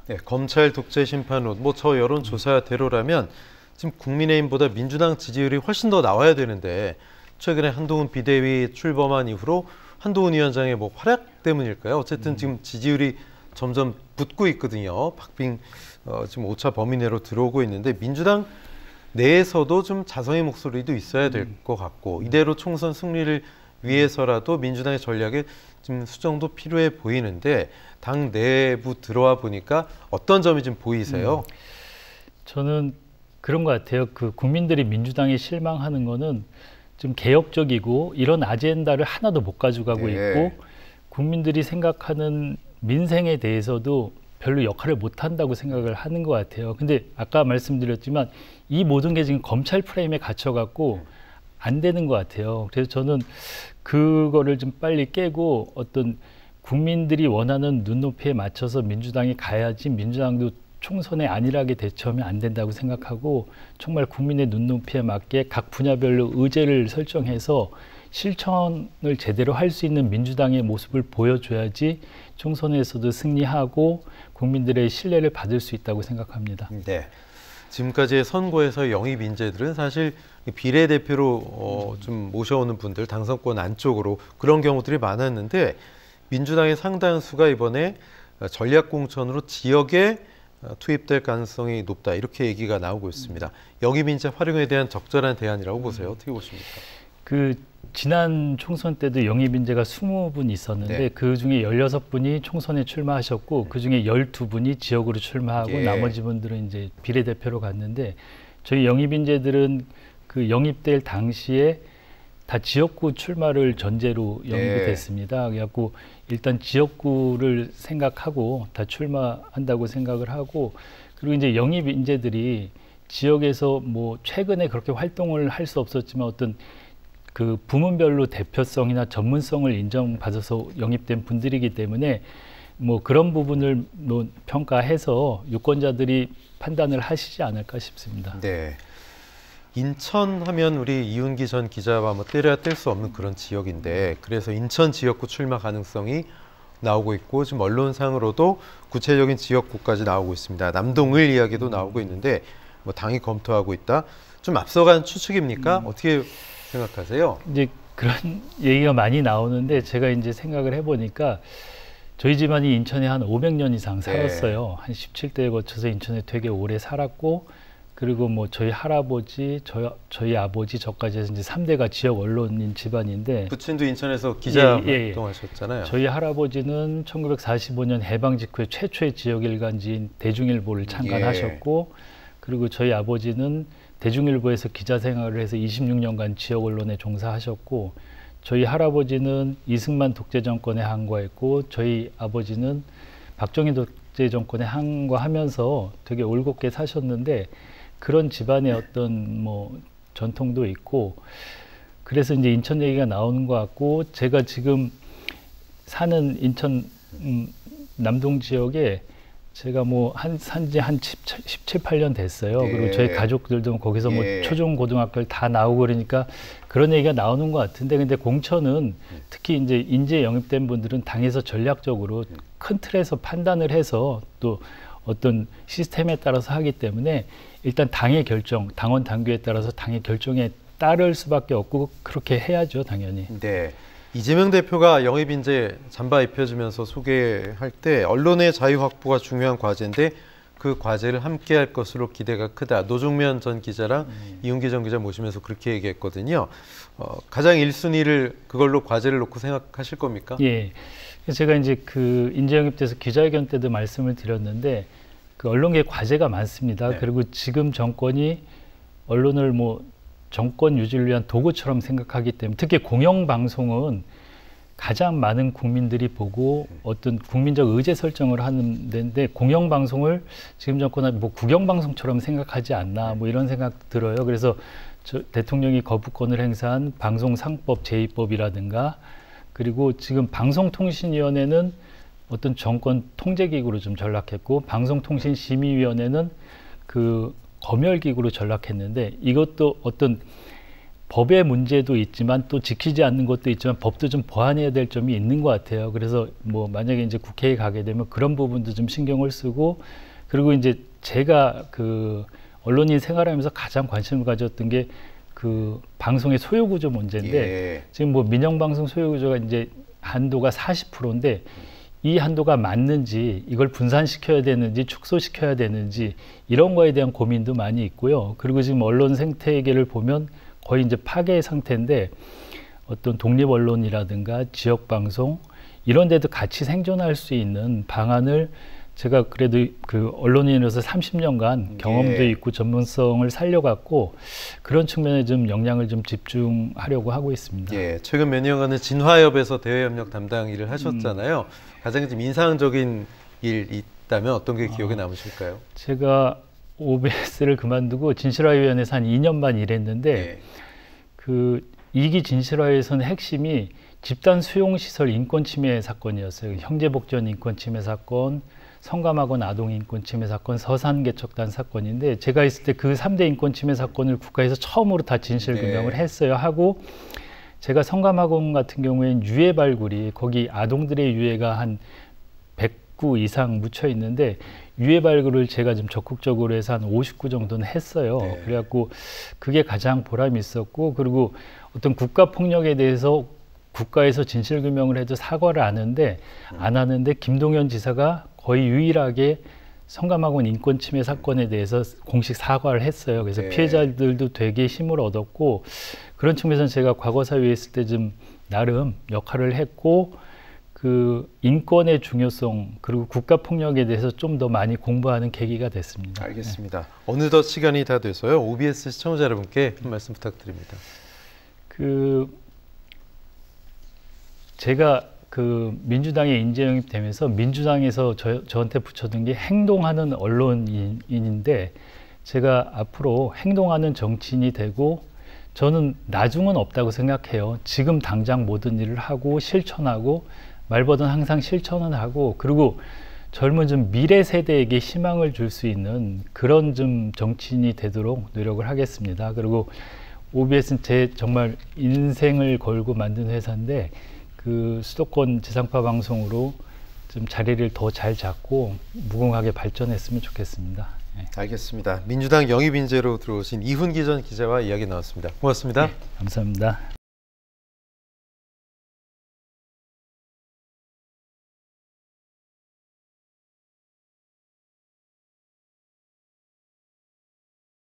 네, 검찰 독재 심판론, 뭐 저 여론조사대로라면 지금 국민의힘보다 민주당 지지율이 훨씬 더 나와야 되는데 최근에 한동훈 비대위 출범한 이후로 한동훈 위원장의 뭐 활약 때문일까요? 어쨌든 지금 지지율이 점점 붙고 있거든요. 박빙 지금 오차 범위 내로 들어오고 있는데 민주당 내에서도 좀 자성의 목소리도 있어야 될 것 같고 이대로 총선 승리를 위해서라도 민주당의 전략에 좀 수정도 필요해 보이는데 당 내부 들어와 보니까 어떤 점이 좀 보이세요? 저는 그런 것 같아요. 그 국민들이 민주당에 실망하는 거는 좀 개혁적이고 이런 아젠다를 하나도 못 가져가고 있고 국민들이 생각하는 민생에 대해서도 별로 역할을 못 한다고 생각을 하는 것 같아요. 근데 아까 말씀드렸지만 이 모든 게 지금 검찰 프레임에 갇혀갖고 안 되는 것 같아요. 그래서 저는 그거를 좀 빨리 깨고 어떤 국민들이 원하는 눈높이에 맞춰서 민주당이 가야지 민주당도 총선에 안일하게 대처하면 안 된다고 생각하고 정말 국민의 눈높이에 맞게 각 분야별로 의제를 설정해서 실천을 제대로 할 수 있는 민주당의 모습을 보여줘야지 총선에서도 승리하고 국민들의 신뢰를 받을 수 있다고 생각합니다. 네. 지금까지의 선거에서 영입 인재들은 사실 비례대표로 좀 모셔오는 분들 당선권 안쪽으로 그런 경우들이 많았는데 민주당의 상당수가 이번에 전략공천으로 지역에 투입될 가능성이 높다 이렇게 얘기가 나오고 있습니다. 영입 인재 활용에 대한 적절한 대안이라고 보세요. 어떻게 보십니까? 그 지난 총선 때도 영입 인재가 20분 있었는데 네. 그 중에 16분이 총선에 출마하셨고 그 중에 12분이 지역으로 출마하고 나머지 분들은 이제 비례대표로 갔는데 저희 영입 인재들은 그 영입될 당시에 다 지역구 출마를 전제로 영입이 됐습니다. 그래갖고 일단 지역구를 생각하고 다 출마한다고 생각을 하고 그리고 이제 영입 인재들이 지역에서 뭐 최근에 그렇게 활동을 할 수 없었지만 어떤 그 부문별로 대표성이나 전문성을 인정받아서 영입된 분들이기 때문에 뭐 그런 부분을 평가해서 유권자들이 판단을 하시지 않을까 싶습니다. 네. 인천 하면 우리 이윤기 전 기자와 뭐 때려야 뗄 수 없는 그런 지역인데 그래서 인천 지역구 출마 가능성이 나오고 있고 지금 언론상으로도 구체적인 지역구까지 나오고 있습니다. 남동을 이야기도 나오고 있는데 뭐 당이 검토하고 있다. 좀 앞서간 추측입니까? 어떻게 생각하세요? 이제 그런 얘기가 많이 나오는데 제가 이제 생각을 해보니까 저희 집안이 인천에 한 500년 이상 살았어요. 한 17대에 거쳐서 인천에 되게 오래 살았고 그리고 뭐 저희 할아버지, 저희 아버지, 저까지 해서 이제 3대가 지역 언론인 집안인데 부친도 인천에서 기자 활동하셨잖아요. 저희 할아버지는 1945년 해방 직후에 최초의 지역 일간지인 대중일보를 창간하셨고 그리고 저희 아버지는 대중일보에서 기자 생활을 해서 26년간 지역 언론에 종사하셨고 저희 할아버지는 이승만 독재 정권에 항거했고 저희 아버지는 박정희 독재 정권에 항거하면서 되게 올곧게 사셨는데 그런 집안의 어떤 뭐 전통도 있고 그래서 이제 인천 얘기가 나오는 것 같고 제가 지금 사는 인천 남동 지역에 제가 뭐 산지 한 17, 18년 됐어요. 그리고 저희 가족들도 거기서 뭐 초중 고등학교를 다 나오고 그러니까 그런 얘기가 나오는 것 같은데 근데 공천은 특히 이제 인재 영입된 분들은 당에서 전략적으로 큰 틀에서 판단을 해서 또 어떤 시스템에 따라서 하기 때문에 일단 당의 결정, 당원 당규에 따라서 당의 결정에 따를 수밖에 없고 그렇게 해야죠, 당연히. 네. 이재명 대표가 영입 인재 잠바 입혀주면서 소개할 때 언론의 자유 확보가 중요한 과제인데 그 과제를 함께 할 것으로 기대가 크다. 노종면 전 기자랑 이윤기 전 기자 모시면서 그렇게 얘기했거든요. 가장 1순위를 그걸로 과제를 놓고 생각하실 겁니까? 예. 제가 이제 그 인재 영입돼서 기자회견 때도 말씀을 드렸는데 그 언론계 과제가 많습니다. 그리고 지금 정권이 언론을 뭐 정권 유지를 위한 도구처럼 생각하기 때문에 특히 공영방송은 가장 많은 국민들이 보고 어떤 국민적 의제 설정을 하는 데인데 공영방송을 지금 정권은 뭐 국영방송처럼 생각하지 않나 뭐 이런 생각 들어요. 그래서 대통령이 거부권을 행사한 방송상법 제2법이라든가 그리고 지금 방송통신위원회는 어떤 정권 통제기구로 좀 전락했고 방송통신심의위원회는 그 검열기구로 전락했는데 이것도 어떤 법의 문제도 있지만 또 지키지 않는 것도 있지만 법도 좀 보완해야 될 점이 있는 것 같아요. 그래서 뭐 만약에 이제 국회에 가게 되면 그런 부분도 좀 신경을 쓰고, 그리고 이제 제가 그 언론인 생활하면서 가장 관심을 가졌던 게 그 방송의 소요구조 문제인데, 예. 지금 뭐 민영방송 소요구조가 이제 한도가 40%인데 이 한도가 맞는지, 이걸 분산시켜야 되는지 축소시켜야 되는지, 이런 거에 대한 고민도 많이 있고요. 그리고 지금 언론 생태계를 보면 거의 이제 파괴 상태인데, 어떤 독립 언론이라든가 지역 방송 이런 데도 같이 생존할 수 있는 방안을, 제가 그래도 그 언론인으로서 30년간 경험도 있고 전문성을 살려갖고 그런 측면에 좀 역량을 좀 집중하려고 하고 있습니다. 예, 최근 몇 년간은 진화협에서 대외협력 담당 일을 하셨잖아요. 가장 좀 인상적인 일 있다면 어떤 게 기억에 남으실까요? 제가 OBS를 그만두고 진실화위원회에서 한 2년만 일했는데, 예. 그 2기 진실화에서는 핵심이 집단 수용시설 인권침해 사건이었어요. 형제복지원 인권침해 사건, 성감학원 아동 인권침해 사건, 서산개척단 사건인데, 제가 있을 때 그 3대 인권침해 사건을 국가에서 처음으로 다 진실규명을 했어요. 하고 제가 성감학원 같은 경우에는 유해 발굴이, 거기 아동들의 유해가 한 100구 이상 묻혀 있는데 유해 발굴을 제가 좀 적극적으로 해서 한 50구 정도는 했어요. 그래갖고 그게 가장 보람이 있었고, 그리고 어떤 국가 폭력에 대해서 국가에서 진실규명을 해도 사과를 안 하는데 김동연 지사가 거의 유일하게 성감학원 인권침해 사건에 대해서 공식 사과를 했어요. 그래서 피해자들도 되게 힘을 얻었고, 그런 측면에서는 제가 과거 사회에 있을 때 좀 나름 역할을 했고, 그 인권의 중요성 그리고 국가 폭력에 대해서 좀 더 많이 공부하는 계기가 됐습니다. 알겠습니다. 어느덧 시간이 다 돼서요. OBS 시청자 여러분께 한 말씀 부탁드립니다. 제가 그 민주당에 인재 영입되면서 민주당에서 저한테 붙여둔 게 행동하는 언론인인데, 제가 앞으로 행동하는 정치인이 되고, 저는 나중은 없다고 생각해요. 지금 당장 모든 일을 하고 실천하고, 말보다는 항상 실천은 하고, 그리고 젊은 좀 미래 세대에게 희망을 줄 수 있는 그런 좀 정치인이 되도록 노력을 하겠습니다. 그리고 OBS는 제 정말 인생을 걸고 만든 회사인데, 그 수도권 지상파 방송으로 좀 자리를 더 잘 잡고 무궁하게 발전했으면 좋겠습니다. 알겠습니다. 민주당 영입 인재로 들어오신 이훈기 전 기자와 이야기 나눴습니다. 고맙습니다. 감사합니다.